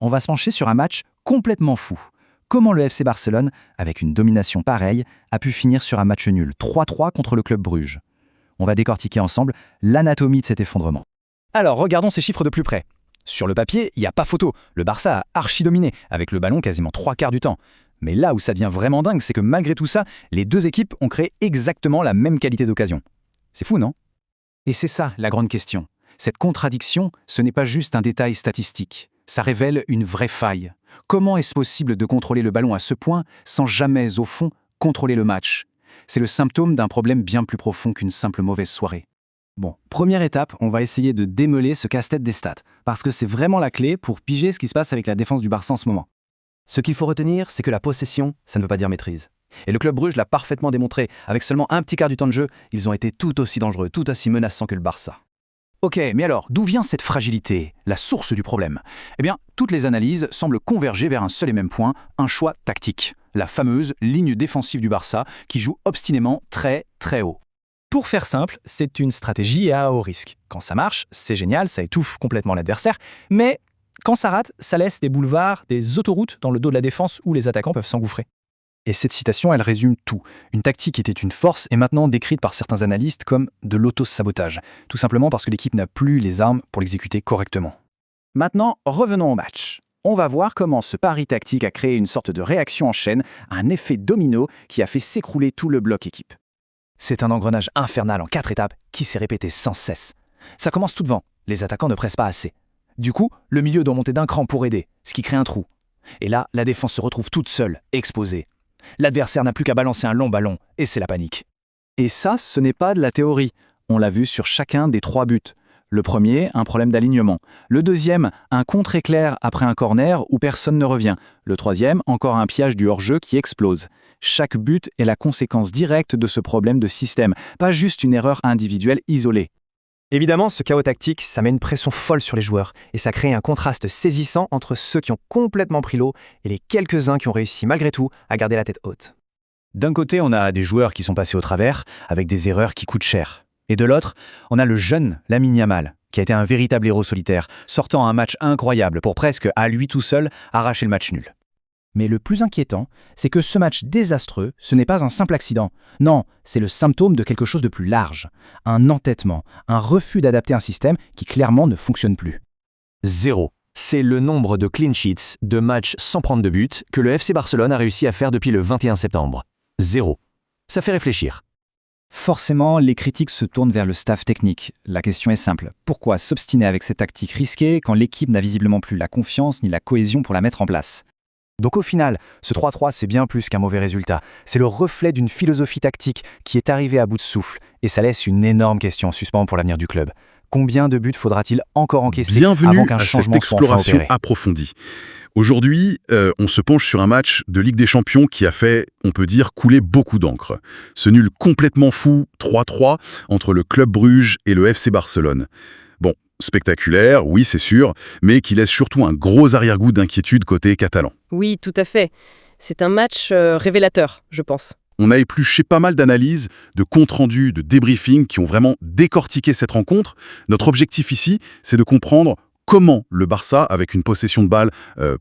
on va se pencher sur un match complètement fou. Comment le FC Barcelone, avec une domination pareille, a pu finir sur un match nul 3-3 contre le Club Bruges. On va décortiquer ensemble l'anatomie de cet effondrement. Alors, regardons ces chiffres de plus près. Sur le papier, il n'y a pas photo. Le Barça a archi-dominé, avec le ballon quasiment 3/4 du temps. Mais là où ça devient vraiment dingue, c'est que malgré tout ça, les deux équipes ont créé exactement la même qualité d'occasion. C'est fou, non? Et c'est ça la grande question. Cette contradiction, ce n'est pas juste un détail statistique. Ça révèle une vraie faille. Comment est-ce possible de contrôler le ballon à ce point sans jamais, au fond, contrôler le match? C'est le symptôme d'un problème bien plus profond qu'une simple mauvaise soirée. Bon, première étape, on va essayer de démêler ce casse-tête des stats, parce que c'est vraiment la clé pour piger ce qui se passe avec la défense du Barça en ce moment. Ce qu'il faut retenir, c'est que la possession, ça ne veut pas dire maîtrise. Et le Club Bruges l'a parfaitement démontré. Avec seulement un petit quart du temps de jeu, ils ont été tout aussi dangereux, tout aussi menaçants que le Barça. Ok, mais alors, d'où vient cette fragilité, la source du problème? Eh bien, toutes les analyses semblent converger vers un seul et même point, un choix tactique. La fameuse ligne défensive du Barça qui joue obstinément très très haut. Pour faire simple, c'est une stratégie à haut risque. Quand ça marche, c'est génial, ça étouffe complètement l'adversaire, mais quand ça rate, ça laisse des boulevards, des autoroutes dans le dos de la défense où les attaquants peuvent s'engouffrer. Et cette citation, elle résume tout. Une tactique qui était une force est maintenant décrite par certains analystes comme de l'auto-sabotage, tout simplement parce que l'équipe n'a plus les armes pour l'exécuter correctement. Maintenant, revenons au match. On va voir comment ce pari tactique a créé une sorte de réaction en chaîne, un effet domino qui a fait s'écrouler tout le bloc équipe. C'est un engrenage infernal en 4 étapes qui s'est répété sans cesse. Ça commence tout devant, les attaquants ne pressent pas assez. Du coup, le milieu doit monter d'un cran pour aider, ce qui crée un trou. Et là, la défense se retrouve toute seule, exposée. L'adversaire n'a plus qu'à balancer un long ballon, et c'est la panique. Et ça, ce n'est pas de la théorie. On l'a vu sur chacun des 3 buts. Le premier, un problème d'alignement. Le deuxième, un contre-éclair après un corner où personne ne revient. Le troisième, encore un piège du hors-jeu qui explose. Chaque but est la conséquence directe de ce problème de système, pas juste une erreur individuelle isolée. Évidemment, ce chaos tactique, ça met une pression folle sur les joueurs, et ça crée un contraste saisissant entre ceux qui ont complètement pris l'eau et les quelques-uns qui ont réussi malgré tout à garder la tête haute. D'un côté, on a des joueurs qui sont passés au travers, avec des erreurs qui coûtent cher. Et de l'autre, on a le jeune Lamine Yamal, qui a été un véritable héros solitaire, sortant un match incroyable pour presque, à lui tout seul, arracher le match nul. Mais le plus inquiétant, c'est que ce match désastreux, ce n'est pas un simple accident. Non, c'est le symptôme de quelque chose de plus large. Un entêtement, un refus d'adapter un système qui clairement ne fonctionne plus. 0. C'est le nombre de clean sheets, de matchs sans prendre de but, que le FC Barcelone a réussi à faire depuis le 21 septembre. 0. Ça fait réfléchir. Forcément, les critiques se tournent vers le staff technique. La question est simple. Pourquoi s'obstiner avec cette tactique risquée quand l'équipe n'a visiblement plus la confiance ni la cohésion pour la mettre en place? Donc au final, ce 3-3, c'est bien plus qu'un mauvais résultat. C'est le reflet d'une philosophie tactique qui est arrivée à bout de souffle. Et ça laisse une énorme question en suspens pour l'avenir du club. Combien de buts faudra-t-il encore encaisser avant qu'un changement soit enfin opéré ? Bienvenue à cette exploration approfondie. Aujourd'hui, on se penche sur un match de Ligue des Champions qui a fait, on peut dire, couler beaucoup d'encre. Ce nul complètement fou, 3-3, entre le Club Bruges et le FC Barcelone. Bon, spectaculaire, oui c'est sûr, mais qui laisse surtout un gros arrière-goût d'inquiétude côté catalan. Oui, tout à fait. C'est un match révélateur, je pense. On a épluché pas mal d'analyses, de comptes rendus, de débriefings qui ont vraiment décortiqué cette rencontre. Notre objectif ici, c'est de comprendre comment le Barça, avec une possession de balle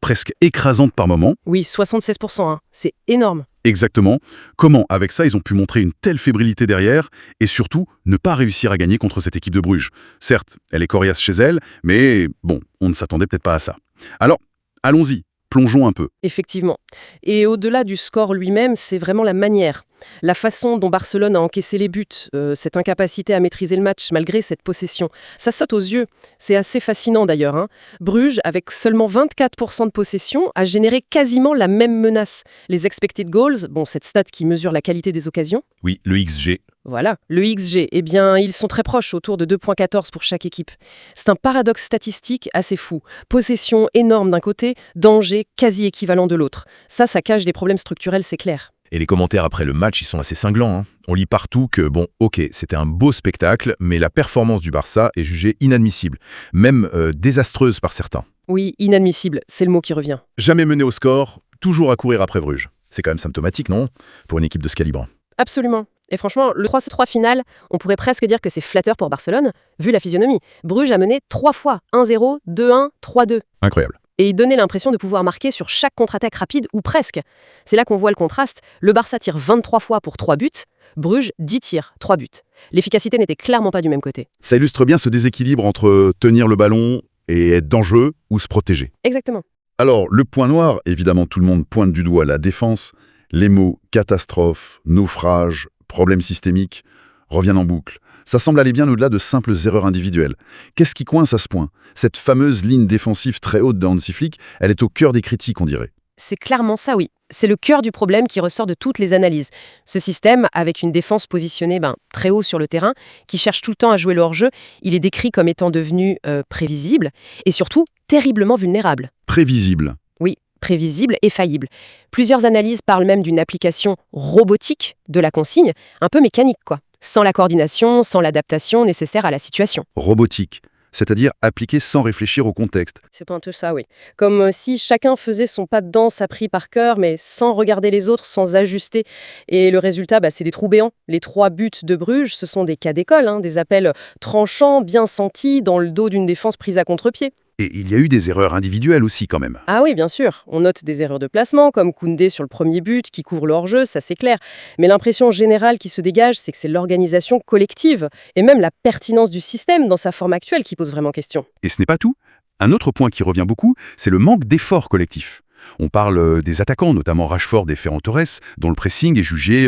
presque écrasante par moment... Oui, 76%, hein. C'est énorme. Exactement. Comment, avec ça, ils ont pu montrer une telle fébrilité derrière et surtout ne pas réussir à gagner contre cette équipe de Bruges. Certes, elle est coriace chez elle, mais bon, on ne s'attendait peut-être pas à ça. Alors, allons-y. Plongeons un peu. Effectivement. Et au-delà du score lui-même, c'est vraiment la manière. La façon dont Barcelone a encaissé les buts, cette incapacité à maîtriser le match malgré cette possession, ça saute aux yeux. C'est assez fascinant d'ailleurs, hein. Bruges, avec seulement 24% de possession, a généré quasiment la même menace. Les expected goals, bon, cette stat qui mesure la qualité des occasions. Oui, le XG. Voilà, le XG, eh bien, ils sont très proches, autour de 2,14 pour chaque équipe. C'est un paradoxe statistique assez fou. Possession énorme d'un côté, danger quasi équivalent de l'autre. Ça cache des problèmes structurels, c'est clair. Et les commentaires après le match, ils sont assez cinglants, hein. On lit partout que, bon, ok, c'était un beau spectacle, mais la performance du Barça est jugée inadmissible, même désastreuse par certains. Oui, inadmissible, c'est le mot qui revient. Jamais mené au score, toujours à courir après Bruges. C'est quand même symptomatique, non? Pour une équipe de ce calibre. Absolument. Et franchement, le 3-3 final, on pourrait presque dire que c'est flatteur pour Barcelone, vu la physionomie. Bruges a mené 3 fois, 1-0, 2-1, 3-2. Incroyable. Et il donnait l'impression de pouvoir marquer sur chaque contre-attaque rapide, ou presque. C'est là qu'on voit le contraste. Le Barça tire 23 fois pour 3 buts, Bruges 10 tirs, 3 buts. L'efficacité n'était clairement pas du même côté. Ça illustre bien ce déséquilibre entre tenir le ballon et être dangereux ou se protéger. Exactement. Alors, le point noir, évidemment, tout le monde pointe du doigt la défense. Les mots catastrophe, naufrage, problème systémique reviennent en boucle. Ça semble aller bien au-delà de simples erreurs individuelles. Qu'est-ce qui coince à ce point? Cette fameuse ligne défensive très haute de Hansi Flick, elle est au cœur des critiques, on dirait. C'est clairement ça, oui. C'est le cœur du problème qui ressort de toutes les analyses. Ce système, avec une défense positionnée très haut sur le terrain, qui cherche tout le temps à jouer le hors-jeu, il est décrit comme étant devenu prévisible et surtout terriblement vulnérable. Prévisible. Oui, prévisible et faillible. Plusieurs analyses parlent même d'une application robotique de la consigne, un peu mécanique quoi, sans la coordination, sans l'adaptation nécessaire à la situation. Robotique, c'est-à-dire appliquée sans réfléchir au contexte. C'est pas un peu ça, oui. Comme si chacun faisait son pas de danse appris par cœur, mais sans regarder les autres, sans ajuster. Et le résultat, c'est des trous béants. Les 3 buts de Bruges, ce sont des cas d'école, des appels tranchants, bien sentis, dans le dos d'une défense prise à contre-pied. Et il y a eu des erreurs individuelles aussi quand même. Ah oui, bien sûr. On note des erreurs de placement, comme Koundé sur le premier but, qui couvre le hors-jeu, ça c'est clair. Mais l'impression générale qui se dégage, c'est que c'est l'organisation collective, et même la pertinence du système dans sa forme actuelle qui pose vraiment question. Et ce n'est pas tout. Un autre point qui revient beaucoup, c'est le manque d'efforts collectifs. On parle des attaquants, notamment Rashford et Ferran Torres, dont le pressing est jugé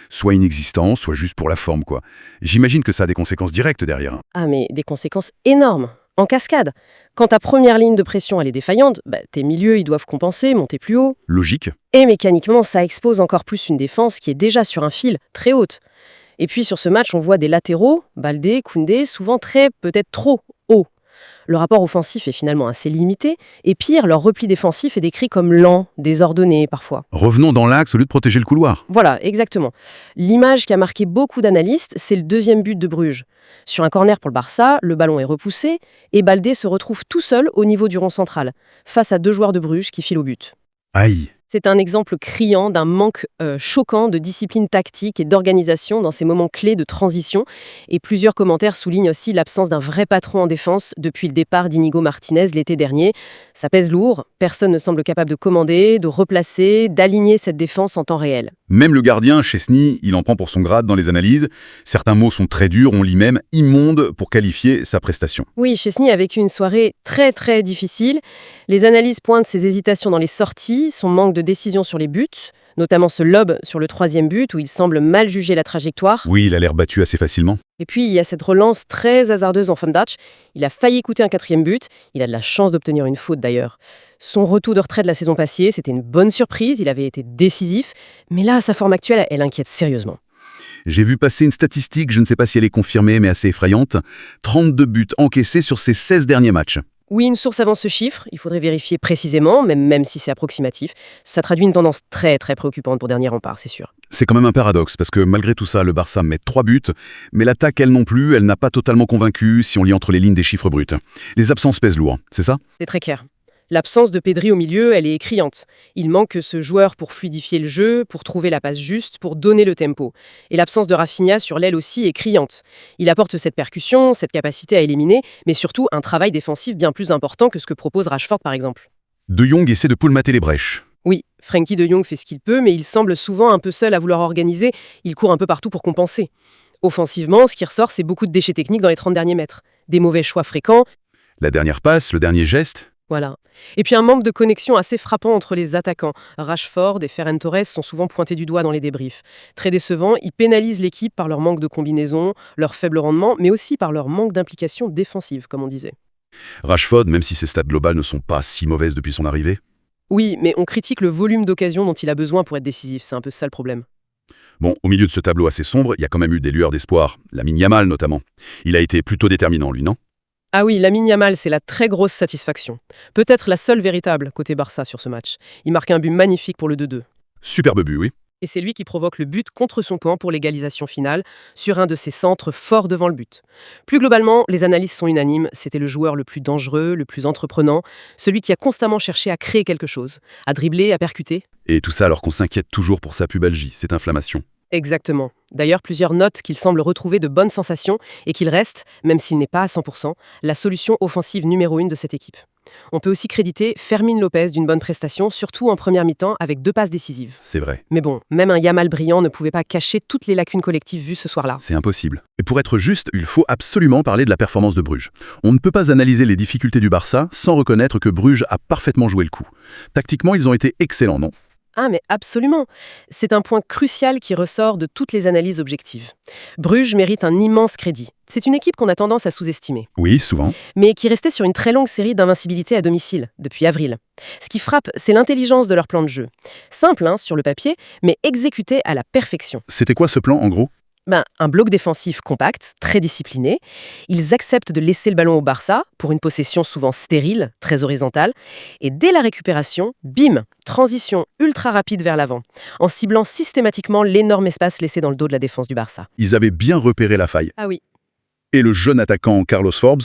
soit inexistant, soit juste pour la forme, quoi. J'imagine que ça a des conséquences directes derrière. Ah mais des conséquences énormes. En cascade. Quand ta première ligne de pression elle est défaillante, tes milieux ils doivent compenser, monter plus haut. Logique. Et mécaniquement, ça expose encore plus une défense qui est déjà sur un fil très haute. Et puis sur ce match, on voit des latéraux, Baldé, Koundé, souvent peut-être trop haut. Le rapport offensif est finalement assez limité, et pire, leur repli défensif est décrit comme lent, désordonné parfois. Revenons dans l'axe au lieu de protéger le couloir. Voilà, exactement. L'image qui a marqué beaucoup d'analystes, c'est le deuxième but de Bruges. Sur un corner pour le Barça, le ballon est repoussé, et Baldé se retrouve tout seul au niveau du rond central, face à 2 joueurs de Bruges qui filent au but. Aïe. C'est un exemple criant d'un manque choquant de discipline tactique et d'organisation dans ces moments clés de transition. Et plusieurs commentaires soulignent aussi l'absence d'un vrai patron en défense depuis le départ d'Inigo Martinez l'été dernier. Ça pèse lourd, personne ne semble capable de commander, de replacer, d'aligner cette défense en temps réel. Même le gardien, Chesney, il en prend pour son grade dans les analyses. Certains mots sont très durs, on lit même « immonde » pour qualifier sa prestation. Oui, Chesney a vécu une soirée très très difficile. Les analyses pointent ses hésitations dans les sorties, son manque de décision sur les buts, notamment ce lob sur le 3e but où il semble mal juger la trajectoire. Oui, il a l'air battu assez facilement. Et puis il y a cette relance très hasardeuse en fin de match. Il a failli coûter un 4e but, il a de la chance d'obtenir une faute d'ailleurs. Son retour de retrait de la saison passée, c'était une bonne surprise, il avait été décisif, mais là, sa forme actuelle, elle inquiète sérieusement. J'ai vu passer une statistique, je ne sais pas si elle est confirmée, mais assez effrayante. 32 buts encaissés sur ses 16 derniers matchs. Oui, une source avance ce chiffre, il faudrait vérifier précisément, même si c'est approximatif. Ça traduit une tendance très très préoccupante pour Dernier Rempart, c'est sûr. C'est quand même un paradoxe, parce que malgré tout ça, le Barça met 3 buts, mais l'attaque, elle non plus, elle n'a pas totalement convaincu si on lit entre les lignes des chiffres bruts. Les absences pèsent lourd, c'est ça? C'est très clair. L'absence de Pedri au milieu, elle est criante. Il manque ce joueur pour fluidifier le jeu, pour trouver la passe juste, pour donner le tempo. Et l'absence de Rafinha sur l'aile aussi est criante. Il apporte cette percussion, cette capacité à éliminer, mais surtout un travail défensif bien plus important que ce que propose Rashford par exemple. De Jong essaie de poulmater les brèches. Oui, Frenkie de Jong fait ce qu'il peut, mais il semble souvent un peu seul à vouloir organiser. Il court un peu partout pour compenser. Offensivement, ce qui ressort, c'est beaucoup de déchets techniques dans les 30 derniers mètres. Des mauvais choix fréquents. La dernière passe, le dernier geste. Voilà. Et puis un manque de connexion assez frappant entre les attaquants. Rashford et Ferran Torres sont souvent pointés du doigt dans les débriefs. Très décevants, ils pénalisent l'équipe par leur manque de combinaison, leur faible rendement, mais aussi par leur manque d'implication défensive, comme on disait. Rashford, même si ses stats globales ne sont pas si mauvaises depuis son arrivée. Oui, mais on critique le volume d'occasions dont il a besoin pour être décisif, c'est un peu ça le problème. Bon, au milieu de ce tableau assez sombre, il y a quand même eu des lueurs d'espoir. Lamine Yamal notamment. Il a été plutôt déterminant, lui, non? Ah oui, Lamine Yamal, c'est la très grosse satisfaction. Peut-être la seule véritable côté Barça sur ce match. Il marque un but magnifique pour le 2-2. Superbe but, oui. Et c'est lui qui provoque le but contre son camp pour l'égalisation finale, sur un de ses centres forts devant le but. Plus globalement, les analyses sont unanimes, c'était le joueur le plus dangereux, le plus entreprenant, celui qui a constamment cherché à créer quelque chose, à dribbler, à percuter. Et tout ça alors qu'on s'inquiète toujours pour sa pubalgie, cette inflammation. Exactement. D'ailleurs, plusieurs notent qu'il semble retrouver de bonnes sensations et qu'il reste, même s'il n'est pas à 100%, la solution offensive numéro 1 de cette équipe. On peut aussi créditer Fermín López d'une bonne prestation, surtout en première mi-temps avec 2 passes décisives. C'est vrai. Mais bon, même un Yamal brillant ne pouvait pas cacher toutes les lacunes collectives vues ce soir-là. C'est impossible. Et pour être juste, il faut absolument parler de la performance de Bruges. On ne peut pas analyser les difficultés du Barça sans reconnaître que Bruges a parfaitement joué le coup. Tactiquement, ils ont été excellents, non ? Ah mais absolument. C'est un point crucial qui ressort de toutes les analyses objectives. Bruges mérite un immense crédit. C'est une équipe qu'on a tendance à sous-estimer, Oui, souvent. mais qui restait sur une très longue série d'invincibilité à domicile, depuis avril. Ce qui frappe, c'est l'intelligence de leur plan de jeu. Simple, sur le papier, mais exécuté à la perfection. C'était quoi ce plan, en gros ? Un bloc défensif compact, très discipliné. Ils acceptent de laisser le ballon au Barça, pour une possession souvent stérile, très horizontale. Et dès la récupération, bim, transition ultra rapide vers l'avant, en ciblant systématiquement l'énorme espace laissé dans le dos de la défense du Barça. Ils avaient bien repéré la faille. Ah oui. Et le jeune attaquant Carlos Forbes,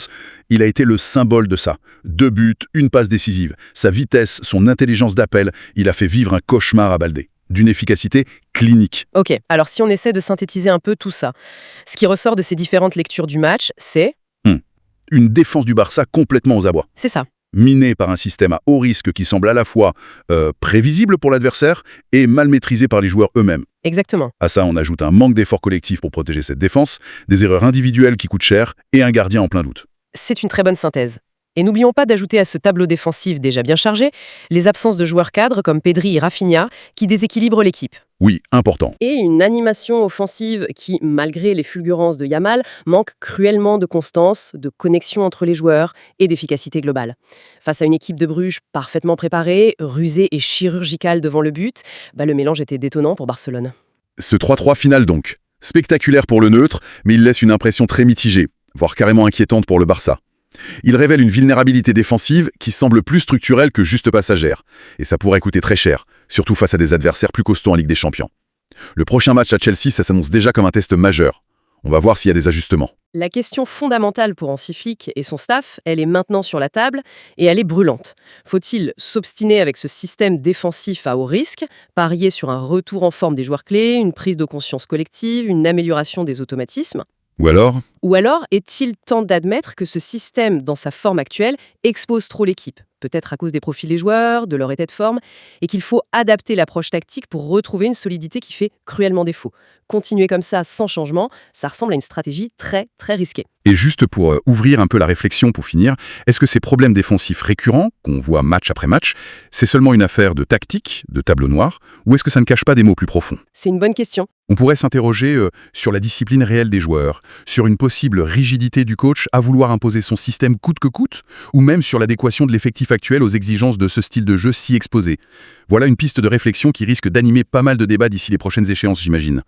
il a été le symbole de ça. 2 buts, une passe décisive. Sa vitesse, son intelligence d'appel, il a fait vivre un cauchemar à Baldé. D'une efficacité clinique. Ok, alors si on essaie de synthétiser un peu tout ça, ce qui ressort de ces différentes lectures du match, c'est Une défense du Barça complètement aux abois. ça. Minée par un système à haut risque qui semble à la fois prévisible pour l'adversaire et mal maîtrisé par les joueurs eux-mêmes. Exactement. À ça, on ajoute un manque d'efforts collectifs pour protéger cette défense, des erreurs individuelles qui coûtent cher et un gardien en plein doute. C'est une très bonne synthèse. Et n'oublions pas d'ajouter à ce tableau défensif déjà bien chargé les absences de joueurs cadres comme Pedri et Rafinha qui déséquilibrent l'équipe. Oui, important. Et une animation offensive qui, malgré les fulgurances de Yamal, manque cruellement de constance, de connexion entre les joueurs et d'efficacité globale. Face à une équipe de Bruges parfaitement préparée, rusée et chirurgicale devant le but, le mélange était détonnant pour Barcelone. Ce 3-3 final donc. Spectaculaire pour le neutre, mais il laisse une impression très mitigée, voire carrément inquiétante pour le Barça. Il révèle une vulnérabilité défensive qui semble plus structurelle que juste passagère. Et ça pourrait coûter très cher, surtout face à des adversaires plus costauds en Ligue des Champions. Le prochain match à Chelsea, ça s'annonce déjà comme un test majeur. On va voir s'il y a des ajustements. La question fondamentale pour Hansi Flick et son staff, elle est maintenant sur la table et elle est brûlante. Faut-il s'obstiner avec ce système défensif à haut risque, parier sur un retour en forme des joueurs clés, une prise de conscience collective, une amélioration des automatismes ? Ou alors, Ou alors, est-il temps d'admettre que ce système, dans sa forme actuelle, expose trop l'équipe, peut-être à cause des profils des joueurs, de leur état de forme, et qu'il faut adapter l'approche tactique pour retrouver une solidité qui fait cruellement défaut. Continuer comme ça, sans changement, ça ressemble à une stratégie très, très risquée. et juste pour ouvrir un peu la réflexion pour finir, est-ce que ces problèmes défensifs récurrents, qu'on voit match après match, c'est seulement une affaire de tactique, de tableau noir, ou est-ce que ça ne cache pas des maux plus profonds ? C'est une bonne question. On pourrait s'interroger sur la discipline réelle des joueurs, sur une possible rigidité du coach à vouloir imposer son système coûte que coûte, ou même sur l'adéquation de l'effectif actuel aux exigences de ce style de jeu si exposé. Voilà une piste de réflexion qui risque d'animer pas mal de débats d'ici les prochaines échéances, j'imagine.